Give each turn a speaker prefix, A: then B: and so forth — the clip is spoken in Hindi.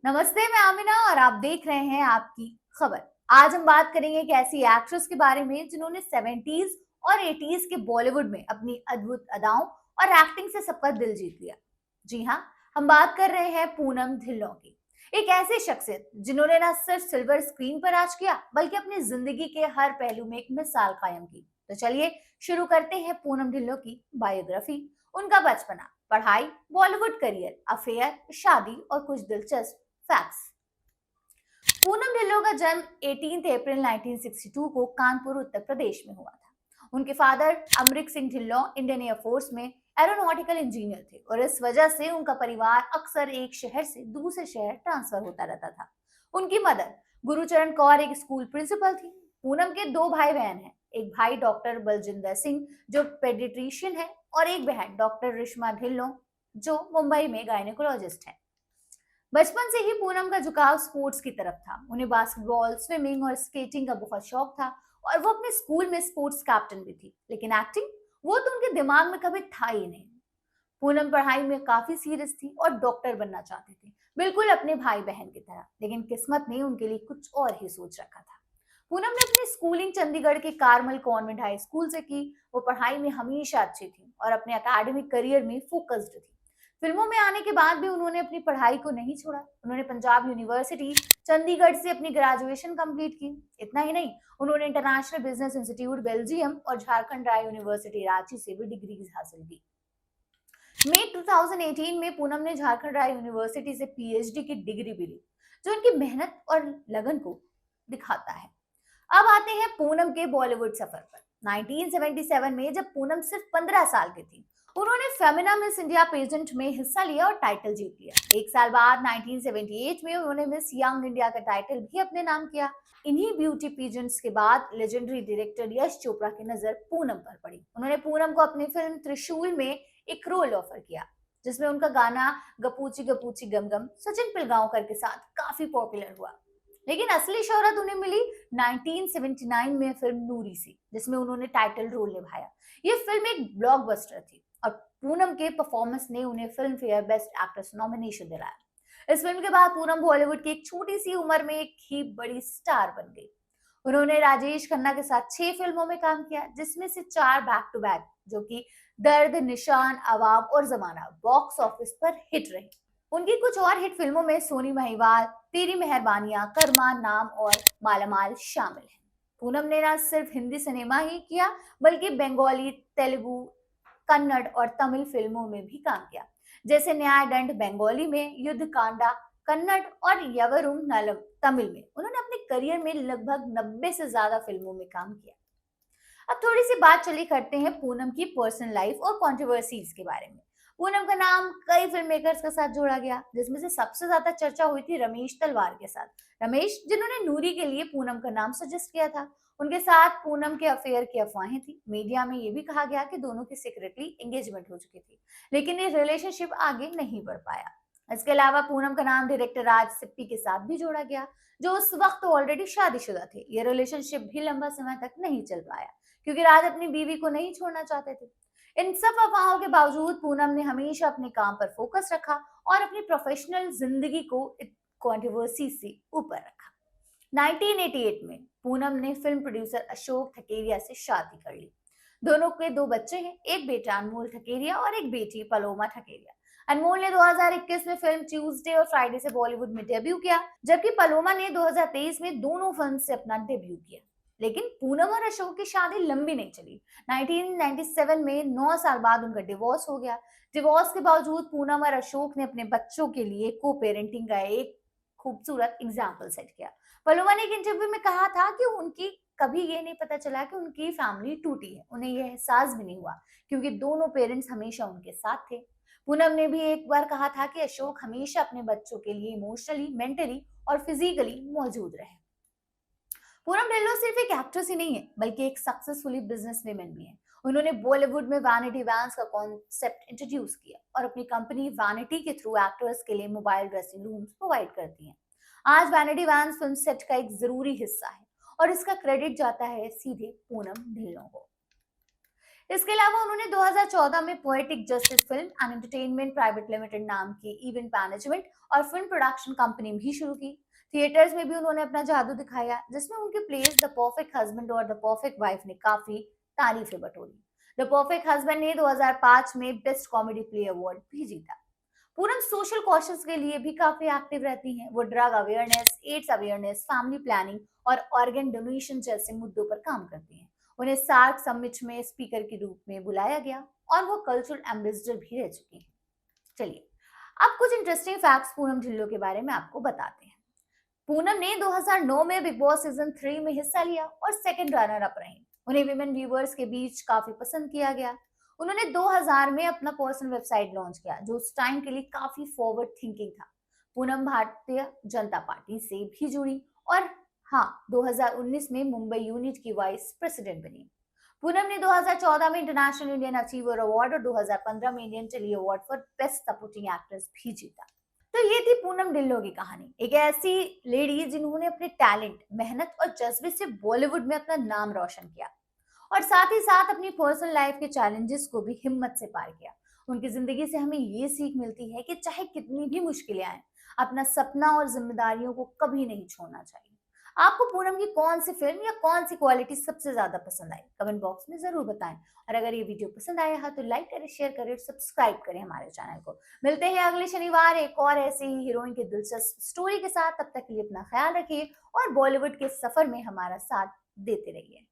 A: नमस्ते, मैं आमिना और आप देख रहे हैं आपकी खबर। आज हम बात करेंगे एक ऐसी एक्ट्रेस के बारे में जिन्होंने 70s और 80s के बॉलीवुड में अपनी अद्भुत अदाओं और एक्टिंग से सबका दिल जीत लिया। जी हाँ, हम बात कर रहे हैं पूनम ढिल्लों की। एक ऐसी शख्सियत जिन्होंने ना सिर्फ सिल्वर स्क्रीन पर राज किया बल्कि अपनी जिंदगी के हर पहलू में एक मिसाल कायम की। तो चलिए शुरू करते हैं पूनम ढिल्लों की बायोग्राफी। उनका बचपना, पढ़ाई, बॉलीवुड करियर, अफेयर, शादी और कुछ दिलचस्प फैक्ट्स। पूनम ढिल्लों का जन्म 18 अप्रैल 1962 को कानपुर, उत्तर प्रदेश में हुआ था। उनके father Amrik Singh Dhillon Indian air force में एरोनॉटिकल इंजीनियर थे और इस वजह से उनका परिवार अक्सर एक शहर से दूसरे शहर ट्रांसफर होता रहता था। उनकी मदर गुरुचरण कौर एक स्कूल प्रिंसिपल थी। पूनम के दो भाई बहन हैं। एक भाई डॉक्टर बलजिंदर सिंह जो पेडिट्रिशियन है और एक बहन डॉक्टर रिश्मा ढिल्लों जो मुंबई में गायनेकोलॉजिस्ट है। बचपन से ही पूनम का झुकाव स्पोर्ट्स की तरफ था। उन्हें बास्केटबॉल, स्विमिंग और स्केटिंग का बहुत शौक था और वो अपने स्कूल में स्पोर्ट्स कैप्टन भी थी। लेकिन एक्टिंग, वो तो उनके दिमाग में कभी था ही नहीं। पूनम पढ़ाई में काफी सीरियस थी और डॉक्टर बनना चाहती थी, बिल्कुल अपने भाई बहन की तरह। लेकिन किस्मत ने उनके लिए कुछ और ही सोच रखा था। पूनम ने अपनी स्कूलिंग चंडीगढ़ के कार्मल कॉन्वेंट हाई स्कूल से की। वो पढ़ाई में हमेशा अच्छी थी और अपने एकेडमिक करियर में फोकस्ड थी। फिल्मों में आने के बाद भी उन्होंने अपनी पढ़ाई को नहीं छोड़ा। उन्होंने पंजाब यूनिवर्सिटी चंडीगढ़ से अपनी ग्रेजुएशन कंप्लीट की। इतना ही नहीं, उन्होंने इंटरनेशनल बिजनेस इंस्टीट्यूट बेल्जियम और झारखंड राय यूनिवर्सिटी रांची से भी डिग्रीज हासिल की। मई 2018 में पूनम ने झारखंड राय यूनिवर्सिटी से पीएचडी की डिग्री भी ली, जो उनकी मेहनत और लगन को दिखाता है। अब आते हैं पूनम के बॉलीवुड सफर पर। 1977 में जब पूनम सिर्फ 15 साल की थी, उन्होंने फेमिना मिस इंडिया पेजेंट में हिस्सा लिया और टाइटल जीत लिया। एक साल बाद 1978 में उन्होंने मिस यंग इंडिया का टाइटल भी अपने नाम किया। इन्हीं ब्यूटी पेजेंट्स के बाद लेजेंडरी डायरेक्टर यश चोपड़ा की नजर पूनम पर पड़ी। उन्होंने पूनम को अपनी फिल्म त्रिशूल में एक रोल ऑफर किया, जिसमें उनका गाना गपूची गम गम सचिन पिलगांवकर के साथ काफी पॉपुलर हुआ। लेकिन असली शोहरत उन्हें मिली 1979 में फिल्म नूरी से, जिसमें उन्होंने टाइटल रोल निभाया। ये फिल्म एक ब्लॉकबस्टर थी और पूनम के परफॉर्मेंस ने उन्हें film fair best actress nomination दिलाया। इस फिल्म के बाद पूनम बॉलीवुड की एक छोटी सी उम्र में एक ही बड़ी स्टार बन गई। उन्होंने राजेश खन्ना के साथ 6 फिल्मों में काम किया, जिसमें से 4 बैक टू बैक, जो कि दर्द, निशान, अवाम और जमाना बॉक्स ऑफिस पर हिट रही। उनकी कुछ और हिट फिल्मों में सोनी महिवाल, तेरी मेहरबानियां, कर्मा, नाम और मालामाल शामिल हैं। पूनम ने ना सिर्फ हिंदी सिनेमा ही किया, बल्कि बंगाली, तेलुगु, कन्नड़ और तमिल फिल्मों में भी काम किया, जैसे न्याय दंड बंगाली में, युद्ध कांडा कन्नड़ और यवरुम नलम तमिल में। उन्होंने अपने करियर में लगभग 90 से ज्यादा फिल्मों में काम किया। अब थोड़ी सी बात चली करते हैं पूनम की पर्सनल लाइफ और कंट्रोवर्सीज के बारे में। पूनम का नाम कई फिल्म मेकर्स के साथ जोड़ा गया, जिसमें से सबसे ज्यादा चर्चा हुई थी रमेश तलवार के साथ। रमेश, जिन्होंने नूरी के लिए पूनम का नाम सजेस्ट किया था। उनके साथ पूनम के अफेयर की अफवाहें थी। मीडिया में ये भी कहा गया कि दोनों की सीक्रेटली एंगेजमेंट हो चुकी थी, लेकिन ये रिलेशनशिप आगे नहीं बढ़ पाया। इसके अलावा पूनम का नाम डायरेक्टर राज सिप्पी के साथ भी जोड़ा गया, जो उस वक्त ऑलरेडी शादीशुदा थे। ये रिलेशनशिप भी लंबा समय तक नहीं चल पाया, क्योंकि राज अपनी बीवी को नहीं छोड़ना चाहते थे। इन सब अफवाहों के बावजूद पूनम ने हमेशा अपने काम पर फोकस रखा और अपनी प्रोफेशनल जिंदगी को कंट्रोवर्सी से ऊपर रखा। 1988 में पूनम ने फिल्म प्रोड्यूसर अशोक ठकेरिया से शादी कर ली। दोनों के 2 बच्चे हैं, एक बेटा अनमोल ठकेरिया और एक बेटी पलोमा ठकेरिया। अनमोल ने 2021 में फिल्म ट्यूसडे और फ्राइडे से बॉलीवुड में डेब्यू किया, जबकि पलोमा ने 2023 में दोनों फिल्म से अपना डेब्यू किया। लेकिन पूनम और अशोक की शादी लंबी नहीं चली। 1997 में 9 साल बाद उनका डिवोर्स हो गया। डिवोर्स के बावजूद पूनम और अशोक ने अपने बच्चों के लिए को पेरेंटिंग का एक खूबसूरत एग्जाम्पल सेट किया। पलोमा ने एक इंटरव्यू में कहा था कि उनकी कभी ये नहीं पता चला कि उनकी फैमिली टूटी है। उन्हें यह एहसास भी नहीं हुआ, क्योंकि दोनों पेरेंट्स हमेशा उनके साथ थे। पूनम ने भी एक बार कहा था कि अशोक हमेशा अपने बच्चों के लिए इमोशनली, मेंटली और फिजिकली मौजूद रहे। पूनम ढिल्लों सिर्फ एक एक्ट्रेस ही नहीं है, बल्कि एक सक्सेसफुली बिजनेस वुमेन भी है। उन्होंने बॉलीवुड में वैनिटी वैन्स का कॉन्सेप्ट इंट्रोड्यूस किया और अपनी कंपनी वैनिटी के थ्रू एक्टर्स के लिए मोबाइल ड्रेसिंग रूम्स प्रोवाइड करती हैं। आज वैनिटी वैन्स फिल्म सेट का एक जरूरी हिस्सा है और इसका क्रेडिट जाता है सीधे पूनम ढिल्लों को। इसके अलावा उन्होंने 2014 में poetic justice film and entertainment private limited नाम की इवेंट मैनेजमेंट और फिल्म प्रोडक्शन कंपनी भी शुरू की। थिएटर्स में भी उन्होंने अपना जादू दिखाया, जिसमें उनके प्लेस द परफेक्ट हस्बैंड और द परफेक्ट वाइफ ने काफी तारीफें बटोरी। द परफेक्ट हस्बैंड ने 2005 में बेस्ट कॉमेडी प्ले अवार्ड भी जीता। पूनम सोशल कॉशंस के लिए भी काफी एक्टिव रहती हैं। वो drug awareness, AIDS awareness, family planning और ऑर्गन डोनेशन जैसे मुद्दों पर काम करती हैं। उन्हें सार्क समिट में स्पीकर के रूप में बुलाया गया और वो कल्चरल एम्बेसडर भी रह चुकी हैं। चलिए, अब कुछ इंटरेस्टिंग फैक्ट्स पूनम ढिल्लों के बारे में आपको बताते हैं। पूनम ने 2009 में बिग बॉस सीजन 3 में हिस्सा लिया और सेकंड रनर अप रही। उन्हें विमेन व्यूअर्स के बीच काफी पसंद किया गया। उन्होंने 2000 में अपना पर्सनल वेबसाइट लॉन्च किया, जो उस टाइम के लिए काफी फॉरवर्ड थिंकिंग था। पूनम भारतीय जनता पार्टी से भी जुड़ी और हाँ, 2019 में मुंबई यूनिट की वाइस प्रेसिडेंट बनी। पूनम ने 2014 में इंटरनेशनल इंडियन अचीवर अवार्ड और 2015 में Indian Telly Award for best supporting actress भी जीता। तो ये थी पूनम ढिल्लों की कहानी, एक ऐसी लेडी जिन्होंने अपने टैलेंट, मेहनत और जज्बे से बॉलीवुड में अपना नाम रोशन किया और साथ ही साथ अपनी पर्सनल लाइफ के चैलेंजेस को भी हिम्मत से पार किया। उनकी जिंदगी से हमें ये सीख मिलती है कि चाहे कितनी भी मुश्किलें आए, अपना सपना और जिम्मेदारियों को कभी नहीं छोड़ना चाहिए। आपको पूनम की कौन सी फिल्म या कौन सी क्वालिटी सबसे ज्यादा पसंद आई, कमेंट बॉक्स में जरूर बताएं। और अगर ये वीडियो पसंद आया है तो लाइक करें, शेयर करें, सब्सक्राइब करें हमारे चैनल को। मिलते हैं अगले शनिवार एक और ऐसे ही हीरोइन की दिलचस्प स्टोरी के साथ। तब तक के लिए अपना ख्याल रखिए और बॉलीवुड के सफर में हमारा साथ देते रहिए।